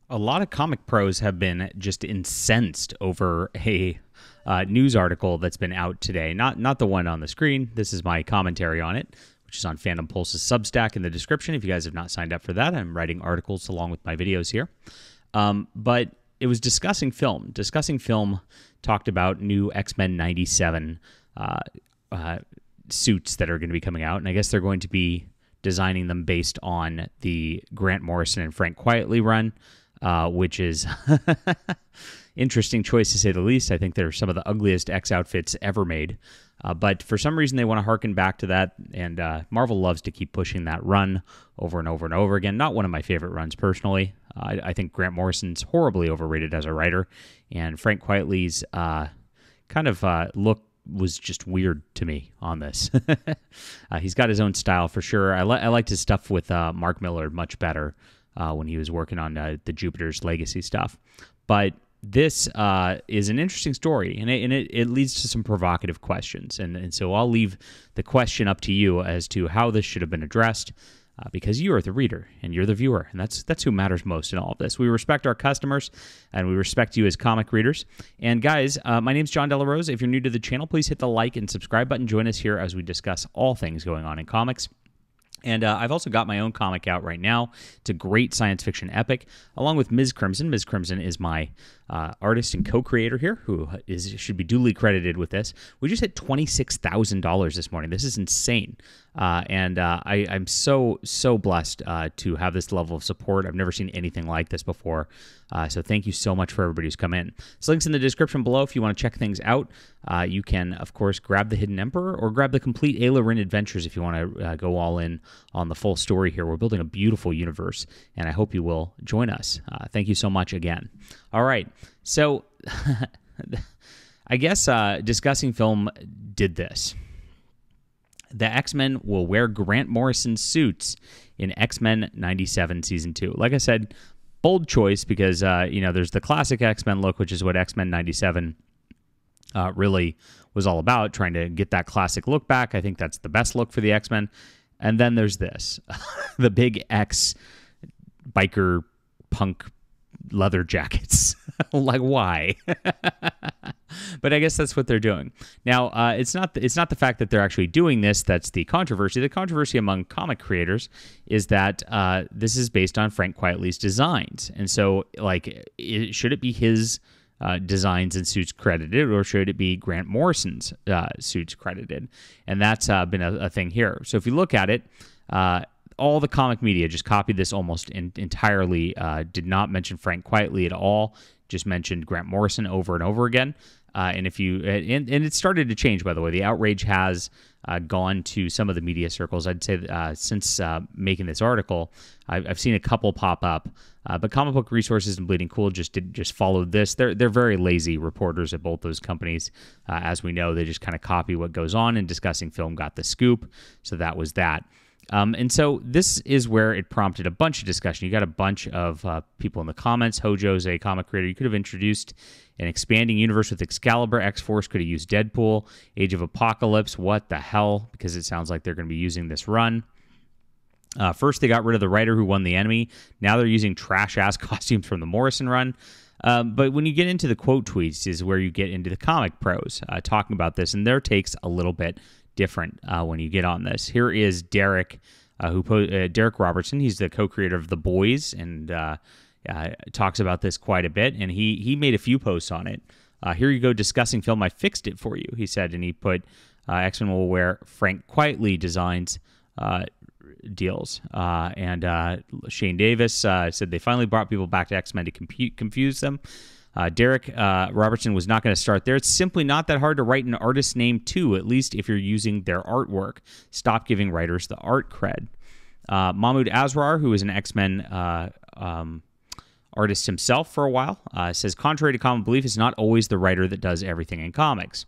A lot of comic pros have been just incensed over a news article that's been out today. Not the one on the screen. This is my commentary on it, which is on Fandom Pulse's Substack in the description. If you guys have not signed up for that, I'm writing articles along with my videos here. But it was discussing film. Discussing film talked about new X-Men 97 suits that are going to be coming out, and I guess they're going to be designing them based on the Grant Morrison and Frank Quitely run, which is interesting choice to say the least. I think they're some of the ugliest X outfits ever made. But for some reason, they want to harken back to that, and Marvel loves to keep pushing that run over and over and over again. Not one of my favorite runs, personally. I think Grant Morrison's horribly overrated as a writer, and Frank Quitely's look was just weird to me on this. He's got his own style for sure. I liked his stuff with Mark Millar much better when he was working on the Jupiter's Legacy stuff. But this is an interesting story, and it leads to some provocative questions. And so I'll leave the question up to you as to how this should have been addressed, because you are the reader and you're the viewer, and that's who matters most in all of this. We respect our customers, and we respect you as comic readers. And guys, my name's John Delarose. If you're new to the channel, please hit the like and subscribe button. Join us here as we discuss all things going on in comics. And I've also got my own comic out right now. It's a great science fiction epic, along with Ms. Crimson. Ms. Crimson is my artist and co-creator here, who should be duly credited with this. We just hit $26,000 this morning. This is insane. I'm so blessed to have this level of support. I've never seen anything like this before. So thank you so much for everybody who's come in. So links in the description below if you want to check things out. You can, of course, grab the Hidden Emperor or grab the complete Ayla Rin Adventures if you want to go all in on the full story here. We're building a beautiful universe, and I hope you will join us. Thank you so much again. All right, so I guess discussing film did this. The X-Men will wear Grant Morrison suits in X-Men 97 Season 2. Like I said, bold choice because, there's the classic X-Men look, which is what X-Men 97 really was all about, trying to get that classic look back. I think that's the best look for the X-Men. And then there's this, the big X biker punk leather jackets. Like, why? But I guess that's what they're doing. Now, it's not the fact that they're actually doing this that's the controversy. The controversy among comic creators is that this is based on Frank Quitely's designs. And so, should it be his designs and suits credited, or should it be Grant Morrison's suits credited? And that's been a thing here. So if you look at it, all the comic media just copied this almost entirely, did not mention Frank Quitely at all, just mentioned Grant Morrison over and over again. And it started to change, by the way. The outrage has gone to some of the media circles. I'd say since making this article, I've seen a couple pop up. But Comic Book Resources and Bleeding Cool just followed this. They're very lazy reporters at both those companies. As we know, they just kind of copy what goes on, and Discussing Film got the scoop. So that was that. And so this is where it prompted a bunch of discussion. You got a bunch of people in the comments. Hojo's a comic creator. You could have introduced an expanding universe with Excalibur. X-Force could have used Deadpool. Age of Apocalypse. What the hell? Because it sounds like they're going to be using this run. First, they got rid of the writer who won the Enemy. Now they're using trash-ass costumes from the Morrison run. But when you get into the quote tweets is where you get into the comic pros talking about this, and their takes a little bit different when you get on this. Here is Derek, Derek Robertson. He's the co-creator of The Boys, and talks about this quite a bit. And he made a few posts on it. Here you go, Discussing Film. I fixed it for you, he said, and he put X-Men will wear Frank Quitely designs deals. And Shane Davis said they finally brought people back to X-Men to confuse them. Derek Robertson was not going to start there. It's simply not that hard to write an artist's name, too, at least if you're using their artwork. Stop giving writers the art cred. Mahmoud Asrar, who is an X-Men artist himself for a while, says, contrary to common belief, it's not always the writer that does everything in comics.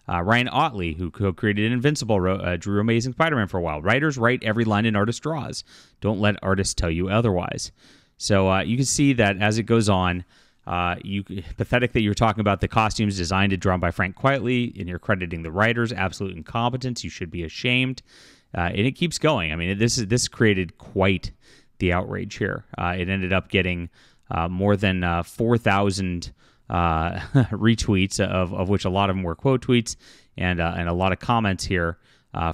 Ryan Otley, who co-created Invincible, drew Amazing Spider-Man for a while. Writers write every line an artist draws. Don't let artists tell you otherwise. So you can see that as it goes on, pathetic that you're talking about the costumes designed and drawn by Frank Quitely, and you're crediting the writers. Absolute incompetence. You should be ashamed. And it keeps going. I mean, this created quite the outrage here. It ended up getting more than 4,000 retweets, of which a lot of them were quote tweets, and a lot of comments here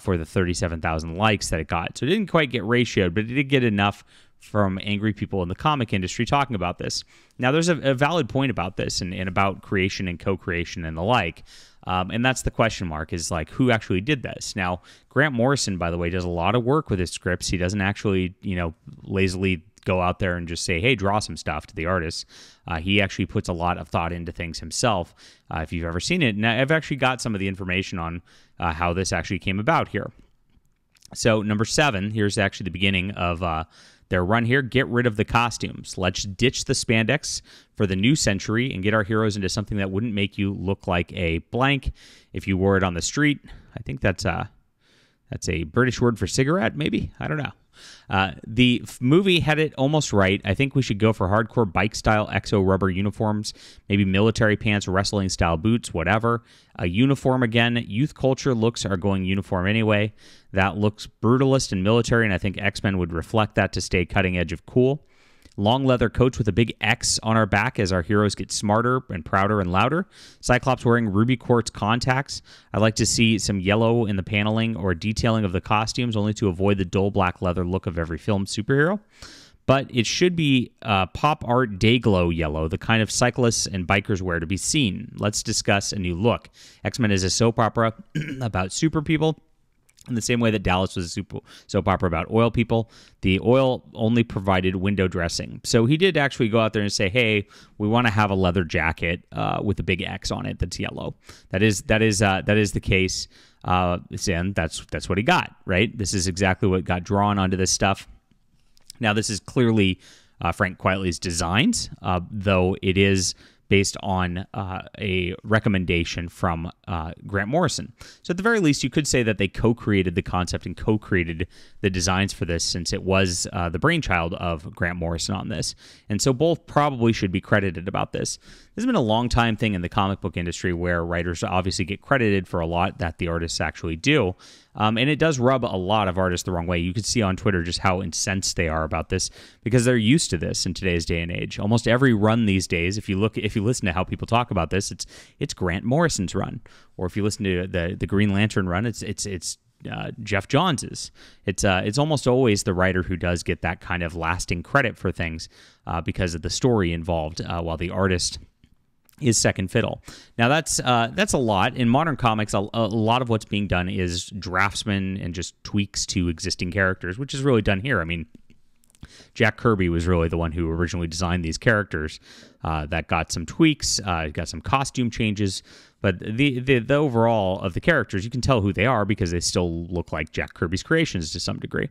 for the 37,000 likes that it got. So it didn't quite get ratioed, but it did get enough from angry people in the comic industry talking about this. Now, there's a valid point about this and about creation and co-creation and the like. And that's the question mark, is like, who actually did this? Now, Grant Morrison, by the way, does a lot of work with his scripts. He doesn't actually, lazily go out there and just say, hey, draw some stuff to the artists. He actually puts a lot of thought into things himself, if you've ever seen it. And I've actually got some of the information on how this actually came about here. So number 7, here's actually the beginning of their run here. Get rid of the costumes. Let's ditch the spandex for the new century and get our heroes into something that wouldn't make you look like a blank if you wore it on the street. I think that's a British word for cigarette, maybe? I don't know. The movie had it almost right. I think we should go for hardcore bike-style exo rubber uniforms, maybe military pants, wrestling-style boots, whatever. A uniform again. Youth culture looks are going uniform anyway. That looks brutalist and military, and I think X-Men would reflect that to stay cutting edge of cool. Long leather coats with a big X on our back as our heroes get smarter and prouder and louder. Cyclops wearing ruby quartz contacts. I'd like to see some yellow in the paneling or detailing of the costumes, only to avoid the dull black leather look of every film superhero. But it should be pop art day-glow yellow, the kind of cyclists and bikers wear to be seen. Let's discuss a new look. X-Men is a soap opera about super people. In the same way that Dallas was a soap opera about oil people, the oil only provided window dressing. So he did actually go out there and say, hey, we want to have a leather jacket with a big X on it that's yellow. That is the case. And that's what he got, right? This is exactly what got drawn onto this stuff. Now, this is clearly Frank Quitely's designs, though it is based on a recommendation from Grant Morrison. So at the very least, you could say that they co-created the concept and co-created the designs for this, since it was the brainchild of Grant Morrison on this. And so both probably should be credited about this. This has been a long time thing in the comic book industry where writers obviously get credited for a lot that the artists actually do. And it does rub a lot of artists the wrong way. You could see on Twitter just how incensed they are about this because they're used to this in today's day and age. Almost every run these days, if you listen to how people talk about this, it's Grant Morrison's run, or if you listen to the Green Lantern run, it's Jeff Johns's. It's almost always the writer who does get that kind of lasting credit for things because of the story involved, while the artist is second fiddle. Now that's a lot. In modern comics, a lot of what's being done is draftsman and just tweaks to existing characters, which is really done here. I mean, Jack Kirby was really the one who originally designed these characters that got some tweaks, got some costume changes, but the overall of the characters, you can tell who they are because they still look like Jack Kirby's creations to some degree.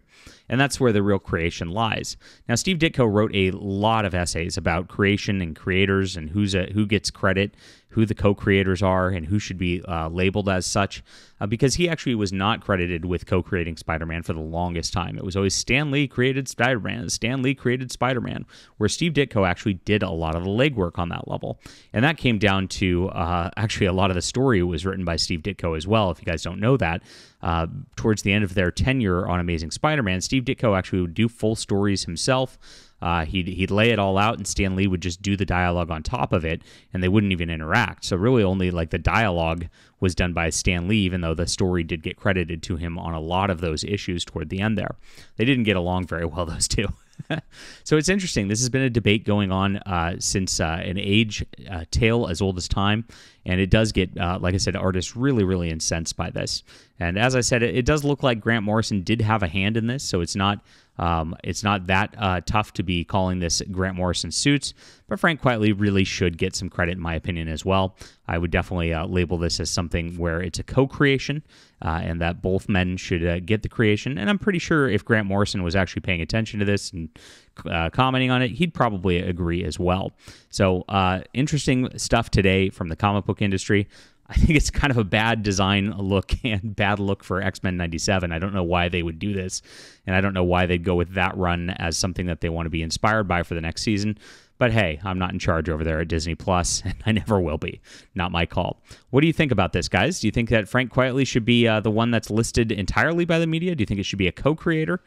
And that's where the real creation lies. Now, Steve Ditko wrote a lot of essays about creation and creators and who gets credit, who the co-creators are, and who should be labeled as such, because he actually was not credited with co-creating Spider-Man for the longest time. It was always Stan Lee created Spider-Man, Stan Lee created Spider-Man, where Steve Ditko actually did a lot of the legwork on that level. And that came down to, actually a lot of the story was written by Steve Ditko as well, if you guys don't know that. Towards the end of their tenure on Amazing Spider-Man, Steve Ditko actually would do full stories himself. He'd lay it all out, and Stan Lee would just do the dialogue on top of it, and they wouldn't even interact. So really only like the dialogue was done by Stan Lee, even though the story did get credited to him on a lot of those issues toward the end there. They didn't get along very well, those two. So it's interesting. This has been a debate going on since an age tale as old as time, and it does get, like I said, artists really, really incensed by this. And as I said, it does look like Grant Morrison did have a hand in this, so it's not that tough to be calling this Grant Morrison suits, but Frank Quitely really should get some credit, in my opinion, as well. I would definitely label this as something where it's a co-creation, and that both men should get the creation. And I'm pretty sure if Grant Morrison was actually paying attention to this and commenting on it, he'd probably agree as well. So interesting stuff today from the comic book industry. I think it's kind of a bad design look and bad look for X-Men 97. I don't know why they would do this, and I don't know why they'd go with that run as something that they want to be inspired by for the next season. But hey, I'm not in charge over there at Disney Plus, and I never will be. Not my call. What do you think about this, guys? Do you think that Frank Quitely should be the one that's listed entirely by the media? Do you think it should be a co-creator?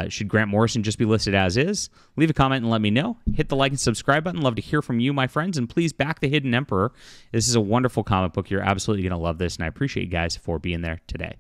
Should Grant Morrison just be listed as is? Leave a comment and let me know. Hit the like and subscribe button. Love to hear from you, my friends. And please back The Hidden Emperor. This is a wonderful comic book. You're absolutely going to love this, and I appreciate you guys for being there today.